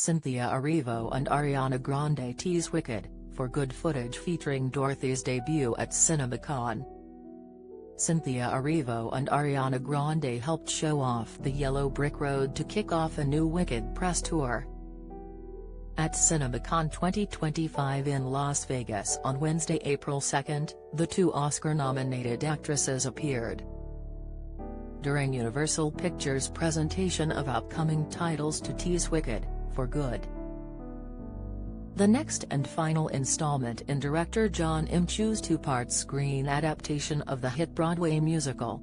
Cynthia Erivo and Ariana Grande tease Wicked, for Good footage featuring Dorothy's debut at CinemaCo. Cynthia Erivo and Ariana Grande helped show off the yellow brick road to kick off a new Wicked press tour. At CinemaCon 2025 in Las Vegas on Wednesday, April 2, the two Oscar-nominated actresses appeared during Universal Pictures' presentation of upcoming titles to tease Wicked, for Good, the next and final installment in director John M. Chu's two-part screen adaptation of the hit Broadway musical.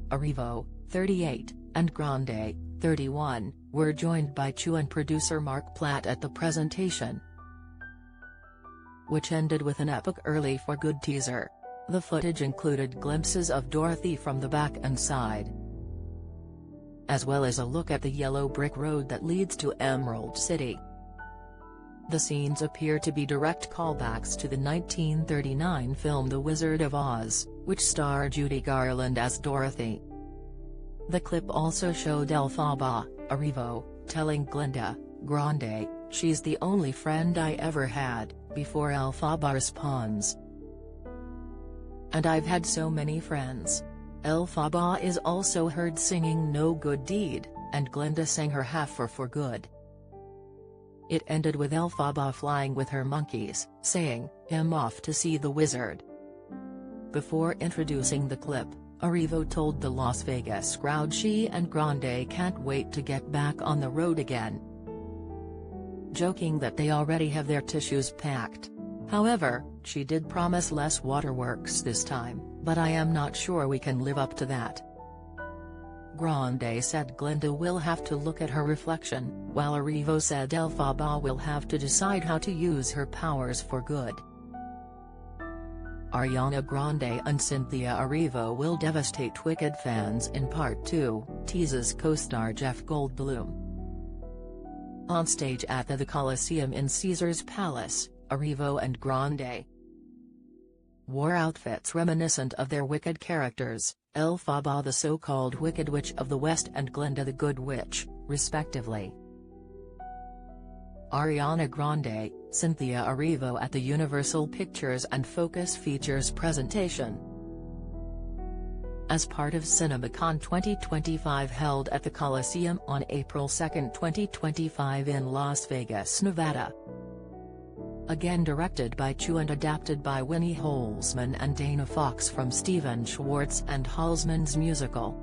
Erivo, 38, and Grande, 31, were joined by Chu and producer Mark Platt at the presentation, which ended with an epic early For Good teaser. The footage included glimpses of Dorothy from the back and side, as well as a look at the yellow brick road that leads to Emerald City. The scenes appear to be direct callbacks to the 1939 film The Wizard of Oz, which starred Judy Garland as Dorothy. The clip also showed Elphaba, Erivo, telling Glinda, Grande, "She's the only friend I ever had," before Elphaba responds, "And I've had so many friends." Elphaba is also heard singing No Good Deed, and Glinda sang her half for Good. It ended with Elphaba flying with her monkeys, saying, "I'm off to see the wizard." Before introducing the clip, Erivo told the Las Vegas crowd she and Grande can't wait to get back on the road again, joking that they already have their tissues packed. However, she did promise less waterworks this time, but I am not sure we can live up to that. Grande said Glinda will have to look at her reflection, while Erivo said Elphaba will have to decide how to use her powers for good. Ariana Grande and Cynthia Erivo will devastate Wicked fans in Part 2, teases co-star Jeff Goldblum. On stage at the Coliseum in Caesar's Palace, Erivo and Grande wore outfits reminiscent of their Wicked characters, Elphaba the so-called Wicked Witch of the West and Glinda the Good Witch, respectively. Ariana Grande, Cynthia Erivo at the Universal Pictures and Focus Features presentation as part of CinemaCon 2025 held at the Coliseum on April 2, 2025 in Las Vegas, Nevada. Again directed by Chu and adapted by Winnie Holzman and Dana Fox from Stephen Schwartz and Holzman's musical.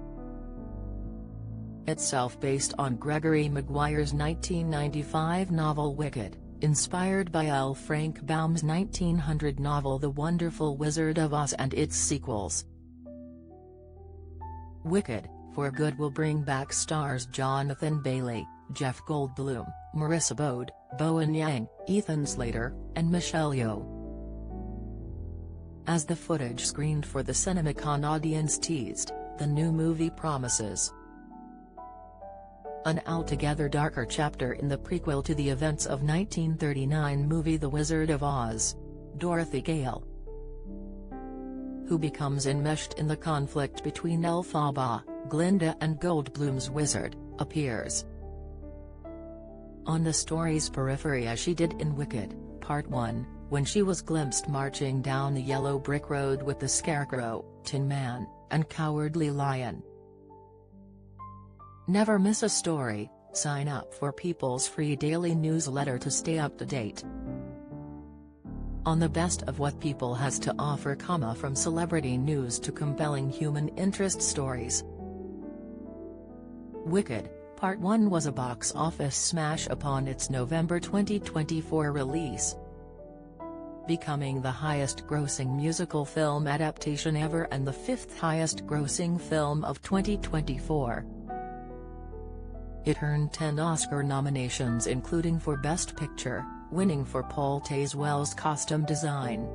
Itself based on Gregory Maguire's 1995 novel Wicked, inspired by L. Frank Baum's 1900 novel The Wonderful Wizard of Oz and its sequels. Wicked, for Good will bring back stars Jonathan Bailey, Jeff Goldblum, Marissa Bode, Bowen Yang, Ethan Slater, and Michelle Yeoh. As the footage screened for the CinemaCon audience teased, the new movie promises an altogether darker chapter in the prequel to the events of 1939 movie The Wizard of Oz. Dorothy Gale, who becomes enmeshed in the conflict between Elphaba, Glinda and Goldblum's wizard, appears on the story's periphery as she did in Wicked, Part 1, when she was glimpsed marching down the yellow brick road with the Scarecrow, Tin Man, and Cowardly Lion. Never miss a story. Sign up for People's free daily newsletter to stay up to date on the best of what People has to offer, from celebrity news to compelling human interest stories. Wicked, Part 1 was a box office smash upon its November 2024 release, becoming the highest-grossing musical film adaptation ever and the fifth highest-grossing film of 2024. It earned 10 Oscar nominations including for Best Picture, winning for Paul Tazewell's costume design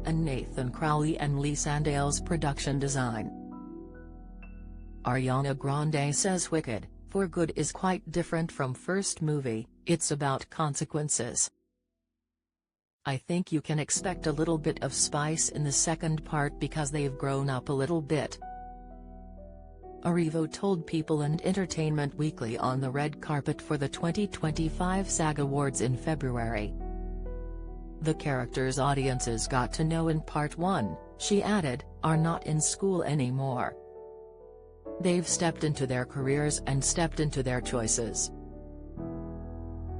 and Nathan Crowley and Lee Sandale's production design. Ariana Grande says Wicked, for Good is quite different from first movie, it's about consequences. I think you can expect a little bit of spice in the second part because they've grown up a little bit. Erivo told People and Entertainment Weekly on the red carpet for the 2025 SAG Awards in February. The characters audiences got to know in Part 1, she added, are not in school anymore. They've stepped into their careers and stepped into their choices.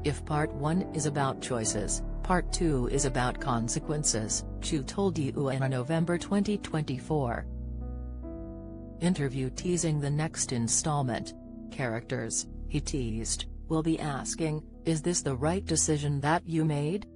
If Part 1 is about choices, Part 2 is about consequences, Chu told You in a November 2024 interview teasing the next installment. Characters, he teased, will be asking, is this the right decision that you made?